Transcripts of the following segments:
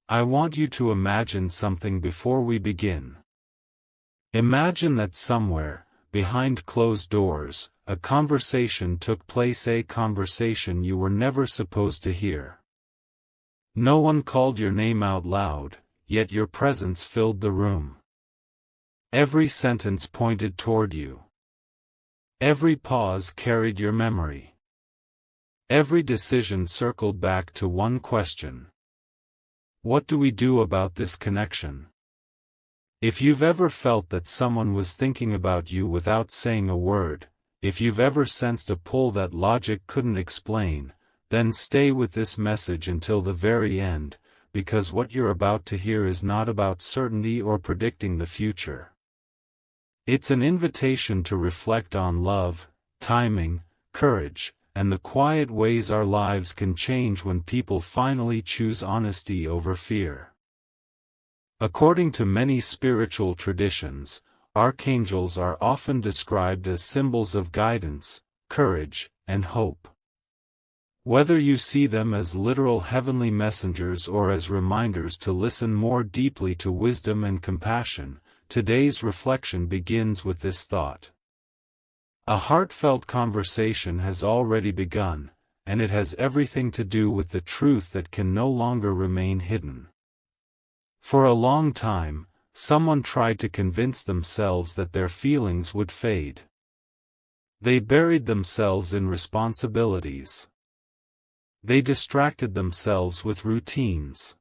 I want you to imagine something before we begin. Imagine that somewhere, behind closed doors, a conversation took place, a conversation you were never supposed to hear. No one called your name out loud, yet your presence filled the room. Every sentence pointed toward you. Every pause carried your memory. Every decision circled back to one question. What do we do about this connection? If you've ever felt that someone was thinking about you without saying a word, if you've ever sensed a pull that logic couldn't explain, then stay with this message until the very end, because what you're about to hear is not about certainty or predicting the future. It's an invitation to reflect on love, timing, courage, and the quiet ways our lives can change when people finally choose honesty over fear. According to many spiritual traditions, archangels are often described as symbols of guidance, courage, and hope. Whether you see them as literal heavenly messengers or as reminders to listen more deeply to wisdom and compassion, today's reflection begins with this thought. A heartfelt conversation has already begun, and it has everything to do with the truth that can no longer remain hidden. For a long time, someone tried to convince themselves that their feelings would fade. They buried themselves in responsibilities. They distracted themselves with routines.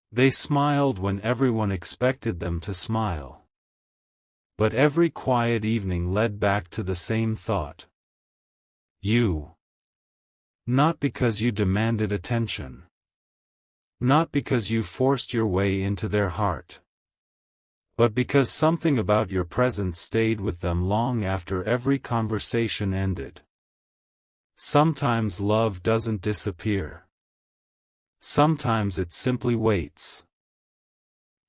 They smiled when everyone expected them to smile. But every quiet evening led back to the same thought. You. Not because you demanded attention. Not because you forced your way into their heart. But because something about your presence stayed with them long after every conversation ended. Sometimes love doesn't disappear. Sometimes it simply waits.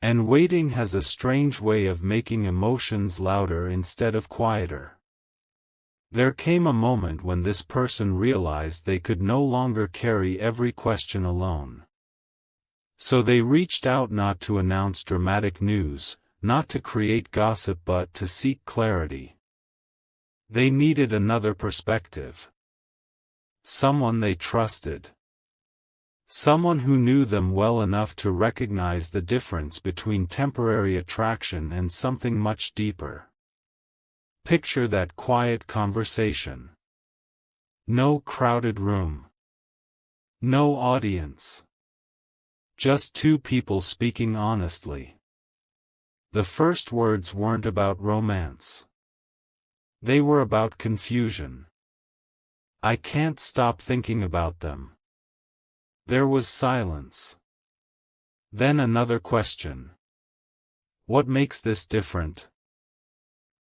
And waiting has a strange way of making emotions louder instead of quieter. There came a moment when this person realized they could no longer carry every question alone. So they reached out, not to announce dramatic news, not to create gossip, but to seek clarity. They needed another perspective. Someone they trusted. Someone who knew them well enough to recognize the difference between temporary attraction and something much deeper. Picture that quiet conversation. No crowded room. No audience. Just two people speaking honestly. The first words weren't about romance. They were about confusion. I can't stop thinking about them. There was silence. Then another question. What makes this different?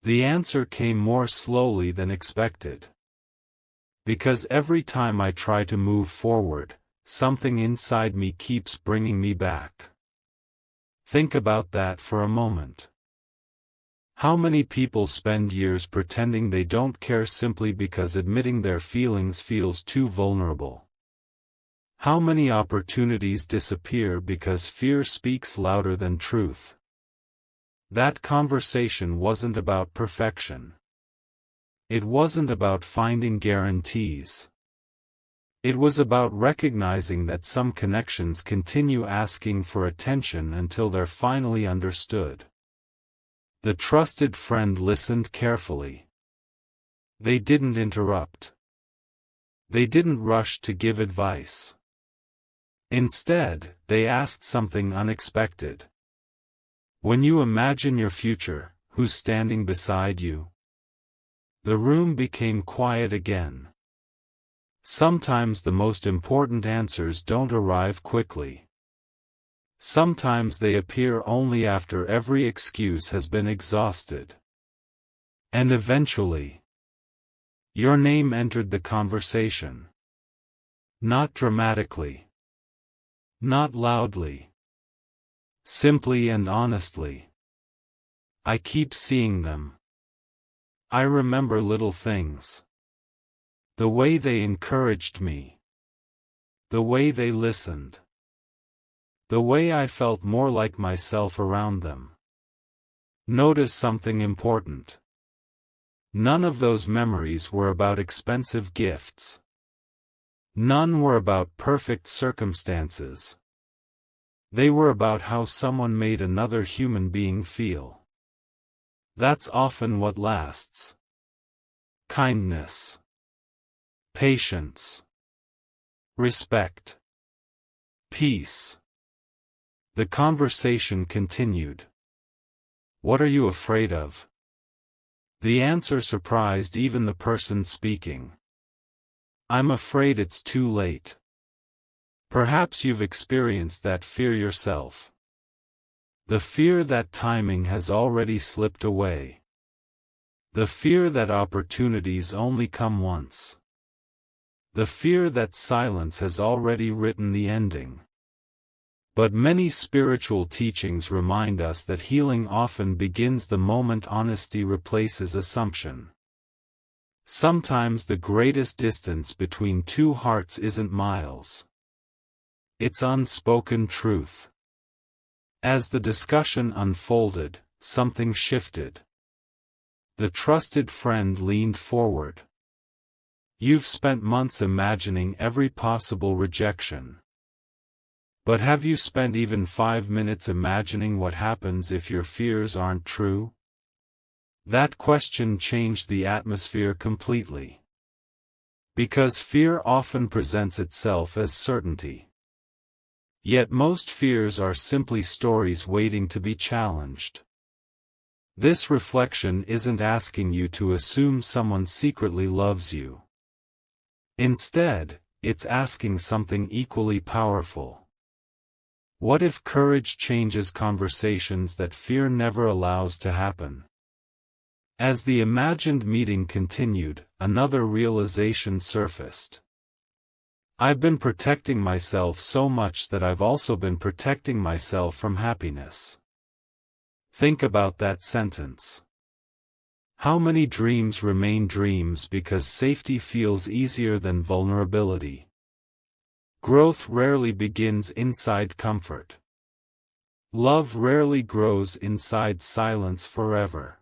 The answer came more slowly than expected. Because every time I try to move forward, something inside me keeps bringing me back. Think about that for a moment. How many people spend years pretending they don't care simply because admitting their feelings feels too vulnerable? How many opportunities disappear because fear speaks louder than truth? That conversation wasn't about perfection. It wasn't about finding guarantees. It was about recognizing that some connections continue asking for attention until they're finally understood. The trusted friend listened carefully. They didn't interrupt. They didn't rush to give advice. Instead, they asked something unexpected. When you imagine your future, who's standing beside you? The room became quiet again. Sometimes the most important answers don't arrive quickly. Sometimes they appear only after every excuse has been exhausted. And eventually, your name entered the conversation. Not dramatically. Not loudly. Simply and honestly. I keep seeing them. I remember little things. The way they encouraged me. The way they listened. The way I felt more like myself around them. Notice something important. None of those memories were about expensive gifts. None were about perfect circumstances. They were about how someone made another human being feel. That's often what lasts. Kindness. Patience. Respect. Peace. The conversation continued. What are you afraid of? The answer surprised even the person speaking. I'm afraid it's too late. Perhaps you've experienced that fear yourself. The fear that timing has already slipped away. The fear that opportunities only come once. The fear that silence has already written the ending. But many spiritual teachings remind us that healing often begins the moment honesty replaces assumption. Sometimes the greatest distance between two hearts isn't miles. It's unspoken truth. As the discussion unfolded, something shifted. The trusted friend leaned forward. You've spent months imagining every possible rejection. But have you spent even 5 minutes imagining what happens if your fears aren't true? That question changed the atmosphere completely. Because fear often presents itself as certainty. Yet most fears are simply stories waiting to be challenged. This reflection isn't asking you to assume someone secretly loves you. Instead, it's asking something equally powerful. What if courage changes conversations that fear never allows to happen? As the imagined meeting continued, another realization surfaced. I've been protecting myself so much that I've also been protecting myself from happiness. Think about that sentence. How many dreams remain dreams because safety feels easier than vulnerability? Growth rarely begins inside comfort. Love rarely grows inside silence forever.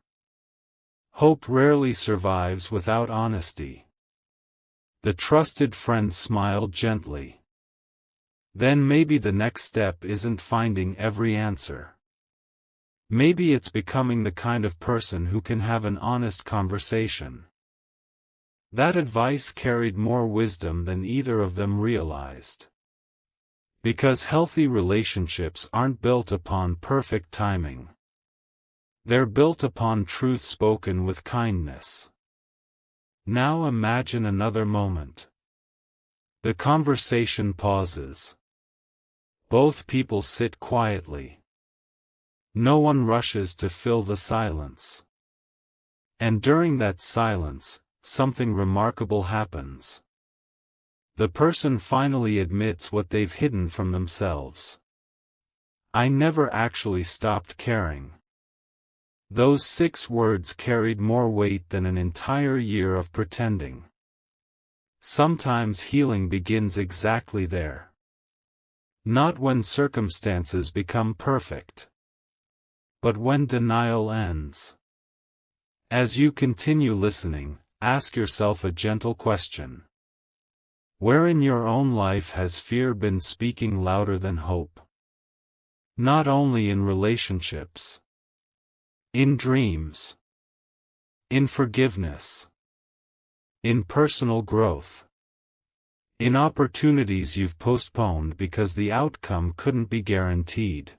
Hope rarely survives without honesty. The trusted friend smiled gently. Then maybe the next step isn't finding every answer. Maybe it's becoming the kind of person who can have an honest conversation. That advice carried more wisdom than either of them realized. Because healthy relationships aren't built upon perfect timing. They're built upon truth spoken with kindness. Now imagine another moment. The conversation pauses. Both people sit quietly. No one rushes to fill the silence. And during that silence, something remarkable happens. The person finally admits what they've hidden from themselves. I never actually stopped caring. Those 6 words carried more weight than an entire year of pretending. Sometimes healing begins exactly there. Not when circumstances become perfect. But when denial ends. As you continue listening, ask yourself a gentle question. Where in your own life has fear been speaking louder than hope? Not only in relationships. In dreams. In forgiveness. In personal growth. In opportunities you've postponed because the outcome couldn't be guaranteed.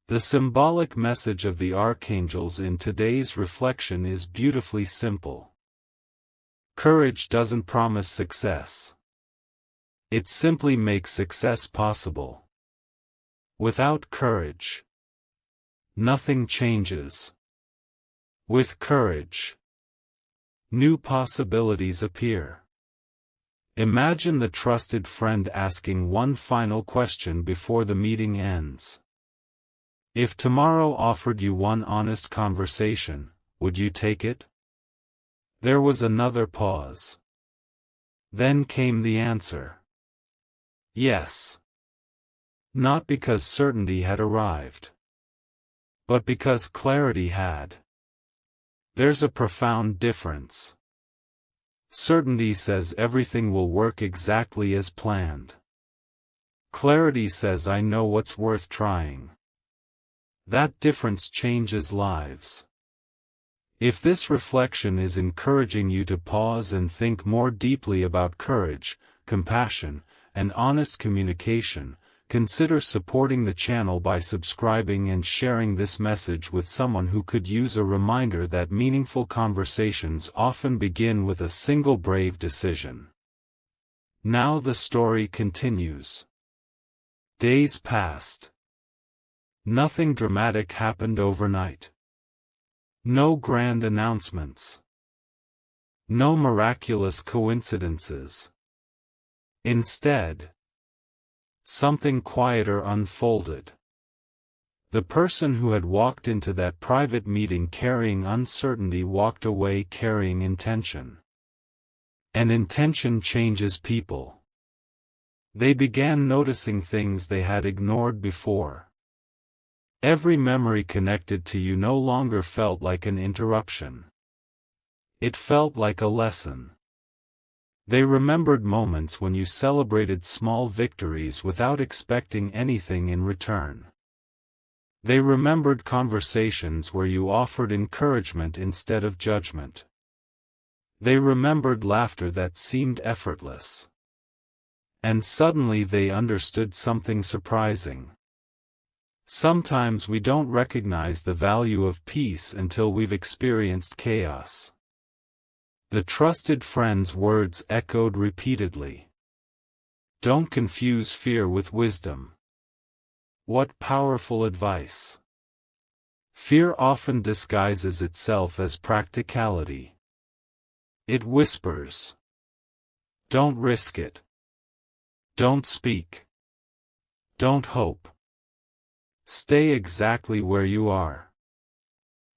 The symbolic message of the archangels in today's reflection is beautifully simple. Courage doesn't promise success. It simply makes success possible. Without courage, nothing changes. With courage, new possibilities appear. Imagine the trusted friend asking one final question before the meeting ends. If tomorrow offered you one honest conversation, would you take it? There was another pause. Then came the answer. Yes. Not because certainty had arrived, but because clarity had. There's a profound difference. Certainty says everything will work exactly as planned. Clarity says I know what's worth trying. That difference changes lives. If this reflection is encouraging you to pause and think more deeply about courage, compassion, and honest communication, consider supporting the channel by subscribing and sharing this message with someone who could use a reminder that meaningful conversations often begin with a single brave decision. Now the story continues. Days passed. Nothing dramatic happened overnight. No grand announcements. No miraculous coincidences. Instead, something quieter unfolded. The person who had walked into that private meeting carrying uncertainty walked away carrying intention. And intention changes people. They began noticing things they had ignored before. Every memory connected to you no longer felt like an interruption. It felt like a lesson. They remembered moments when you celebrated small victories without expecting anything in return. They remembered conversations where you offered encouragement instead of judgment. They remembered laughter that seemed effortless. And suddenly they understood something surprising. Sometimes we don't recognize the value of peace until we've experienced chaos. The trusted friend's words echoed repeatedly. Don't confuse fear with wisdom. What powerful advice! Fear often disguises itself as practicality. It whispers. Don't risk it. Don't speak. Don't hope. Stay exactly where you are.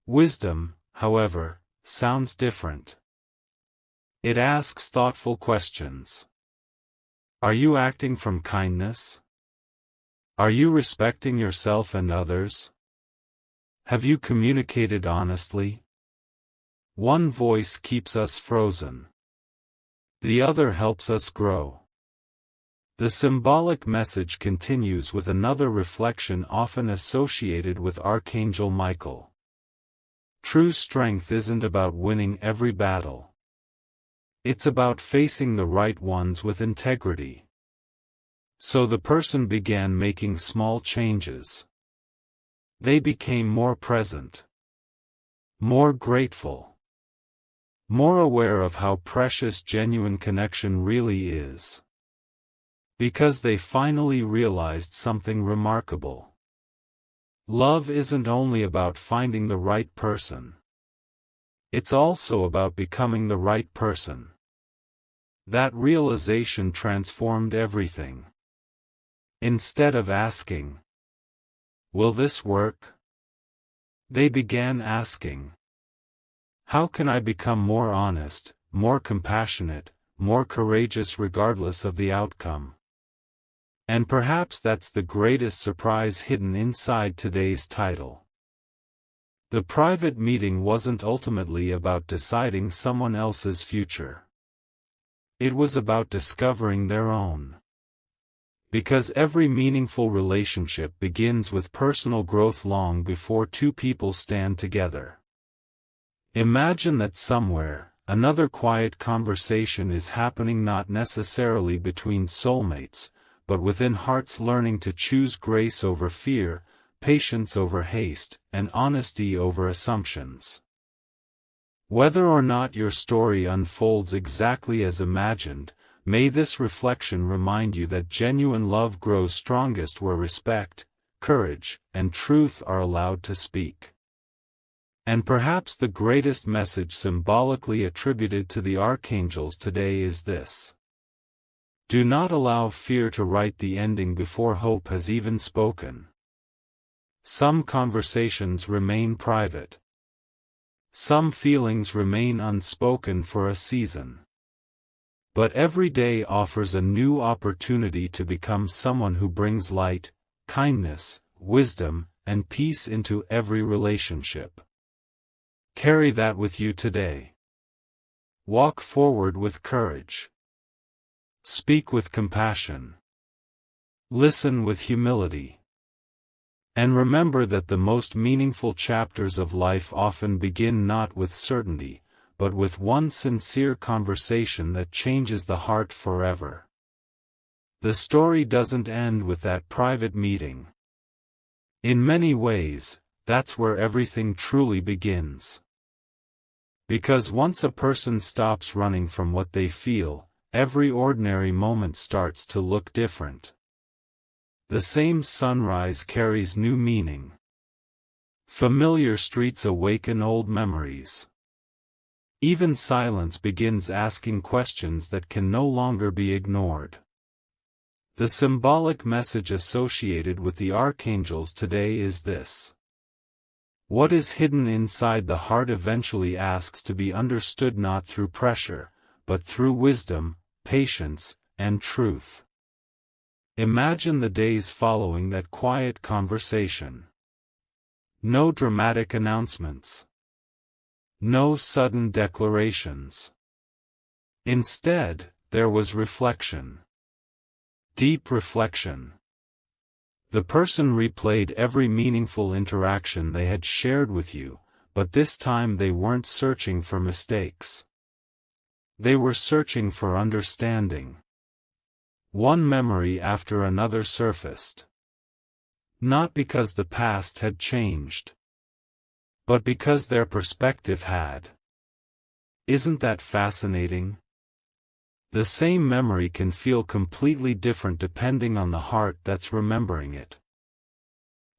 Wisdom, however, sounds different. It asks thoughtful questions. Are you acting from kindness? Are you respecting yourself and others? Have you communicated honestly? One voice keeps us frozen. The other helps us grow. The symbolic message continues with another reflection often associated with Archangel Michael. True strength isn't about winning every battle. It's about facing the right ones with integrity. So the person began making small changes. They became more present, more grateful, more aware of how precious genuine connection really is. Because they finally realized something remarkable. Love isn't only about finding the right person. It's also about becoming the right person. That realization transformed everything. Instead of asking, "Will this work?" they began asking, "How can I become more honest, more compassionate, more courageous regardless of the outcome?" And perhaps that's the greatest surprise hidden inside today's title. The private meeting wasn't ultimately about deciding someone else's future. It was about discovering their own. Because every meaningful relationship begins with personal growth long before two people stand together. Imagine that somewhere, another quiet conversation is happening, not necessarily between soulmates, but within hearts learning to choose grace over fear, patience over haste, and honesty over assumptions. Whether or not your story unfolds exactly as imagined, may this reflection remind you that genuine love grows strongest where respect, courage, and truth are allowed to speak. And perhaps the greatest message symbolically attributed to the archangels today is this. Do not allow fear to write the ending before hope has even spoken. Some conversations remain private. Some feelings remain unspoken for a season. But every day offers a new opportunity to become someone who brings light, kindness, wisdom, and peace into every relationship. Carry that with you today. Walk forward with courage. Speak with compassion. Listen with humility. And remember that the most meaningful chapters of life often begin not with certainty, but with one sincere conversation that changes the heart forever. The story doesn't end with that private meeting. In many ways, that's where everything truly begins. Because once a person stops running from what they feel, every ordinary moment starts to look different. The same sunrise carries new meaning. Familiar streets awaken old memories. Even silence begins asking questions that can no longer be ignored. The symbolic message associated with the archangels today is this. What is hidden inside the heart eventually asks to be understood not through pressure, but through wisdom, patience, and truth. Imagine the days following that quiet conversation. No dramatic announcements. No sudden declarations. Instead, there was reflection. Deep reflection. The person replayed every meaningful interaction they had shared with you, but this time they weren't searching for mistakes. They were searching for understanding. One memory after another surfaced. Not because the past had changed, but because their perspective had. Isn't that fascinating? The same memory can feel completely different depending on the heart that's remembering it.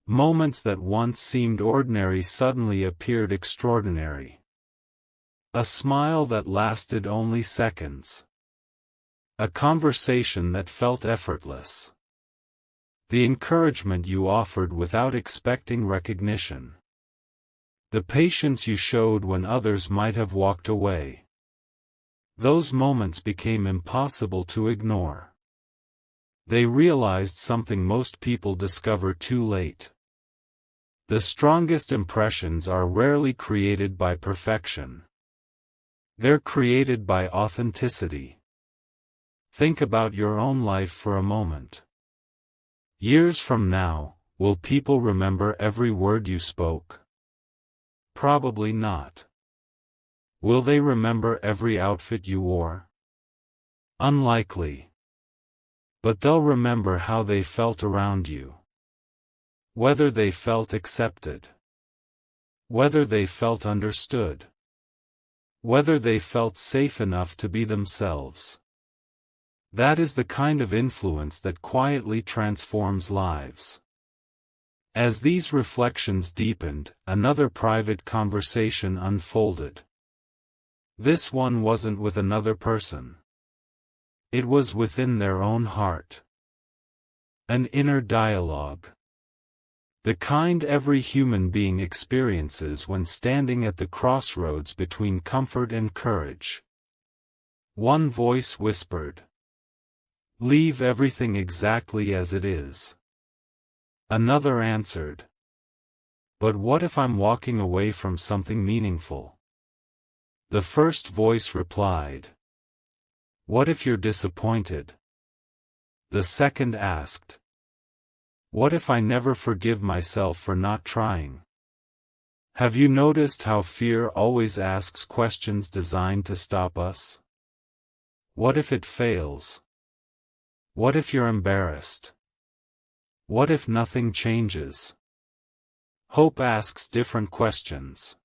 Moments that once seemed ordinary suddenly appeared extraordinary. A smile that lasted only seconds. A conversation that felt effortless. The encouragement you offered without expecting recognition. The patience you showed when others might have walked away. Those moments became impossible to ignore. They realized something most people discover too late. The strongest impressions are rarely created by perfection. They're created by authenticity. Think about your own life for a moment. Years from now, will people remember every word you spoke? Probably not. Will they remember every outfit you wore? Unlikely. But they'll remember how they felt around you. Whether they felt accepted. Whether they felt understood. Whether they felt safe enough to be themselves. That is the kind of influence that quietly transforms lives. As these reflections deepened, another private conversation unfolded. This one wasn't with another person. It was within their own heart. An inner dialogue. The kind every human being experiences when standing at the crossroads between comfort and courage. One voice whispered, "Leave everything exactly as it is." Another answered, "But what if I'm walking away from something meaningful?" The first voice replied, "What if you're disappointed?" The second asked, "What if I never forgive myself for not trying?" Have you noticed how fear always asks questions designed to stop us? What if it fails? What if you're embarrassed? What if nothing changes? Hope asks different questions.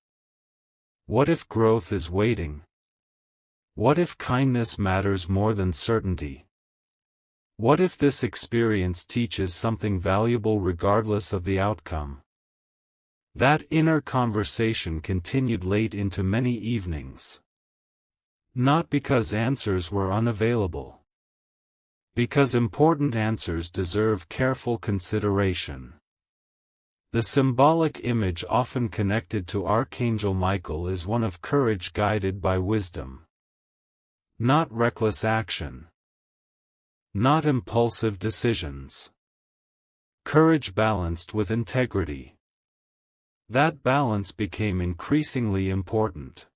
What if growth is waiting? What if kindness matters more than certainty? What if this experience teaches something valuable regardless of the outcome? That inner conversation continued late into many evenings. Not because answers were unavailable. Because important answers deserve careful consideration. The symbolic image often connected to Archangel Michael is one of courage guided by wisdom. Not reckless action. Not impulsive decisions. Courage balanced with integrity. That balance became increasingly important.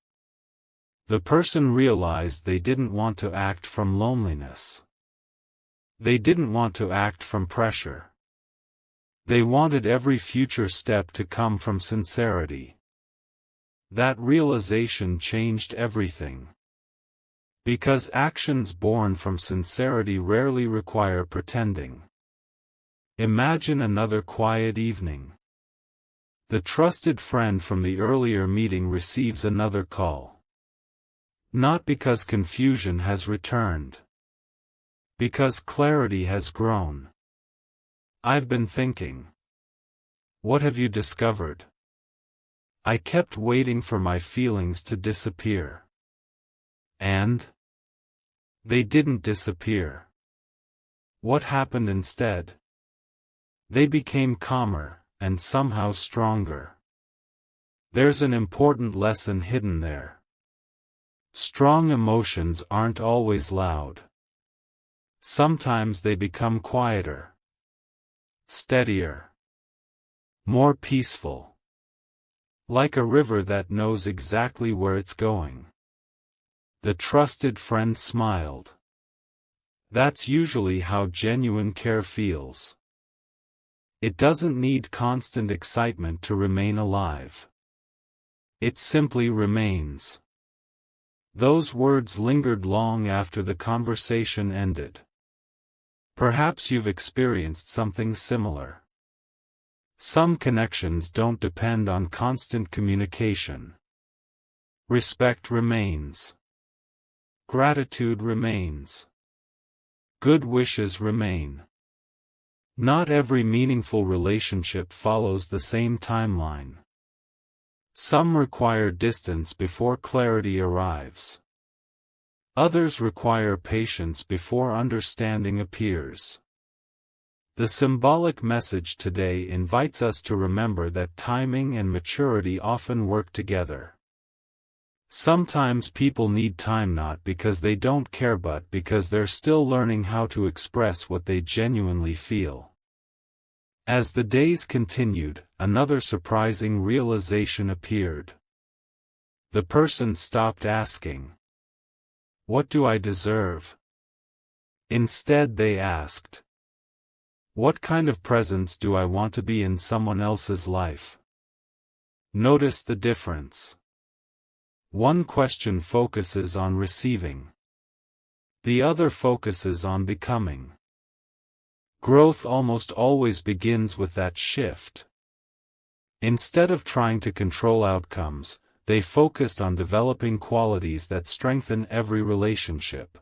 The person realized they didn't want to act from loneliness. They didn't want to act from pressure. They wanted every future step to come from sincerity. That realization changed everything. Because actions born from sincerity rarely require pretending. Imagine another quiet evening. The trusted friend from the earlier meeting receives another call. Not because confusion has returned. Because clarity has grown. I've been thinking. What have you discovered? I kept waiting for my feelings to disappear. And? They didn't disappear. What happened instead? They became calmer, and somehow stronger. There's an important lesson hidden there. Strong emotions aren't always loud. Sometimes they become quieter. Steadier. More peaceful. Like a river that knows exactly where it's going. The trusted friend smiled. That's usually how genuine care feels. It doesn't need constant excitement to remain alive. It simply remains. Those words lingered long after the conversation ended. Perhaps you've experienced something similar. Some connections don't depend on constant communication. Respect remains. Gratitude remains. Good wishes remain. Not every meaningful relationship follows the same timeline. Some require distance before clarity arrives. Others require patience before understanding appears. The symbolic message today invites us to remember that timing and maturity often work together. Sometimes people need time not because they don't care but because they're still learning how to express what they genuinely feel. As the days continued, another surprising realization appeared. The person stopped asking, "What do I deserve?" Instead they asked, "What kind of presence do I want to be in someone else's life?" Notice the difference. One question focuses on receiving. The other focuses on becoming. Growth almost always begins with that shift. Instead of trying to control outcomes, they focused on developing qualities that strengthen every relationship.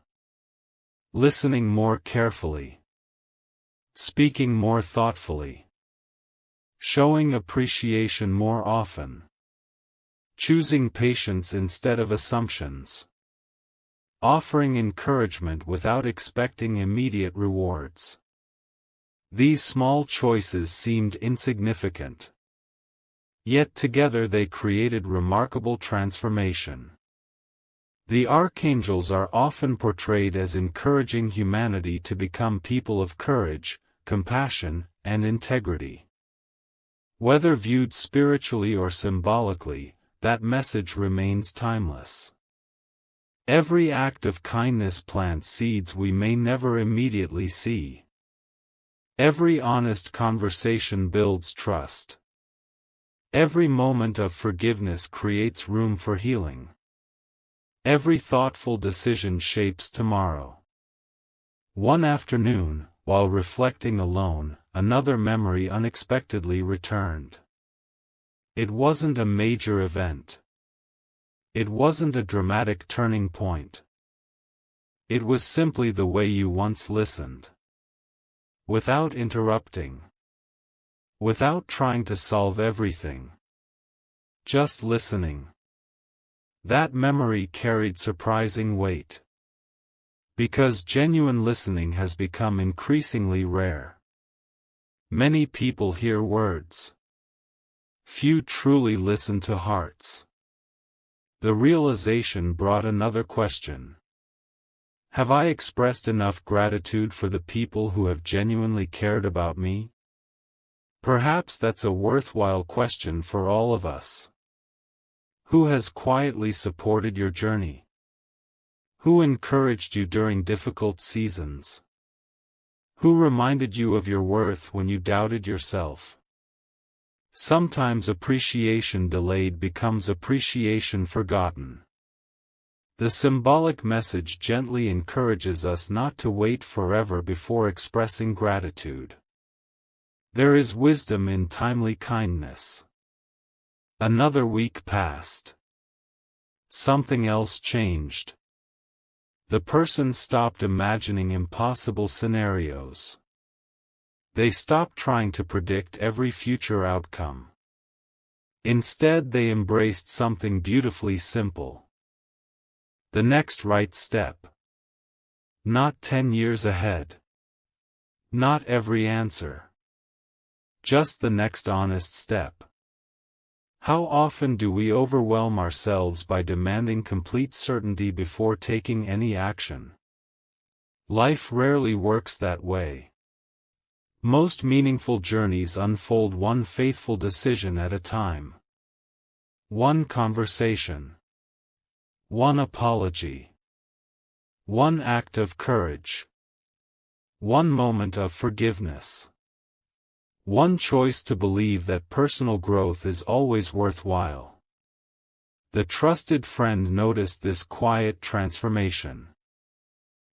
Listening more carefully. Speaking more thoughtfully. Showing appreciation more often. Choosing patience instead of assumptions. Offering encouragement without expecting immediate rewards. These small choices seemed insignificant. Yet together they created remarkable transformation. The archangels are often portrayed as encouraging humanity to become people of courage, compassion, and integrity. Whether viewed spiritually or symbolically, that message remains timeless. Every act of kindness plants seeds we may never immediately see. Every honest conversation builds trust. Every moment of forgiveness creates room for healing. Every thoughtful decision shapes tomorrow. One afternoon, while reflecting alone, another memory unexpectedly returned. It wasn't a major event. It wasn't a dramatic turning point. It was simply the way you once listened. Without interrupting. Without trying to solve everything. Just listening. That memory carried surprising weight. Because genuine listening has become increasingly rare. Many people hear words. Few truly listen to hearts. The realization brought another question. Have I expressed enough gratitude for the people who have genuinely cared about me? Perhaps that's a worthwhile question for all of us. Who has quietly supported your journey? Who encouraged you during difficult seasons? Who reminded you of your worth when you doubted yourself? Sometimes appreciation delayed becomes appreciation forgotten. The symbolic message gently encourages us not to wait forever before expressing gratitude. There is wisdom in timely kindness. Another week passed. Something else changed. The person stopped imagining impossible scenarios. They stopped trying to predict every future outcome. Instead, they embraced something beautifully simple. The next right step. Not 10 years ahead. Not every answer. Just the next honest step. How often do we overwhelm ourselves by demanding complete certainty before taking any action? Life rarely works that way. Most meaningful journeys unfold one faithful decision at a time. One conversation. One apology. One act of courage. One moment of forgiveness. One choice to believe that personal growth is always worthwhile. The trusted friend noticed this quiet transformation.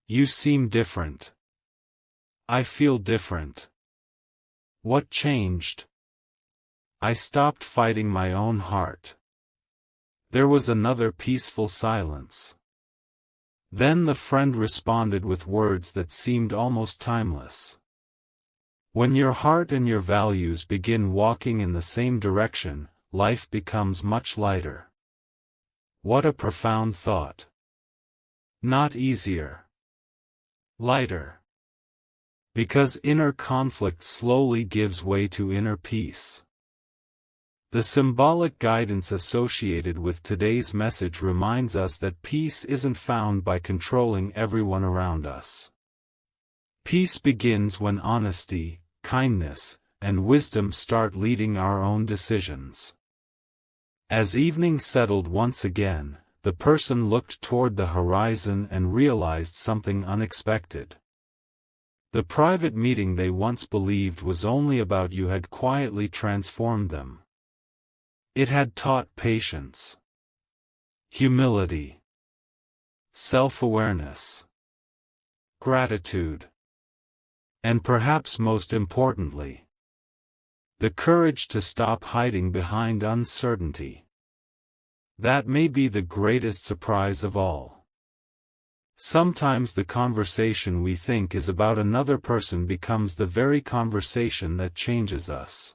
You seem different. I feel different. What changed? I stopped fighting my own heart. There was another peaceful silence. Then the friend responded with words that seemed almost timeless. When your heart and your values begin walking in the same direction, life becomes much lighter. What a profound thought. Not easier. Lighter. Because inner conflict slowly gives way to inner peace. The symbolic guidance associated with today's message reminds us that peace isn't found by controlling everyone around us. Peace begins when honesty, kindness, and wisdom start leading our own decisions. As evening settled once again, the person looked toward the horizon and realized something unexpected. The private meeting they once believed was only about you had quietly transformed them. It had taught patience, humility, self-awareness, gratitude, and perhaps most importantly, the courage to stop hiding behind uncertainty. That may be the greatest surprise of all. Sometimes the conversation we think is about another person becomes the very conversation that changes us.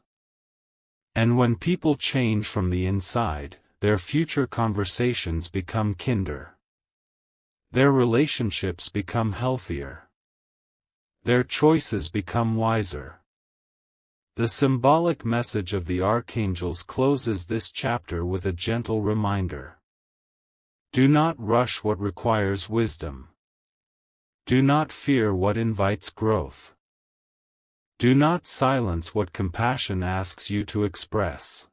And when people change from the inside, their future conversations become kinder. Their relationships become healthier. Their choices become wiser. The symbolic message of the archangels closes this chapter with a gentle reminder. Do not rush what requires wisdom. Do not fear what invites growth. Do not silence what compassion asks you to express.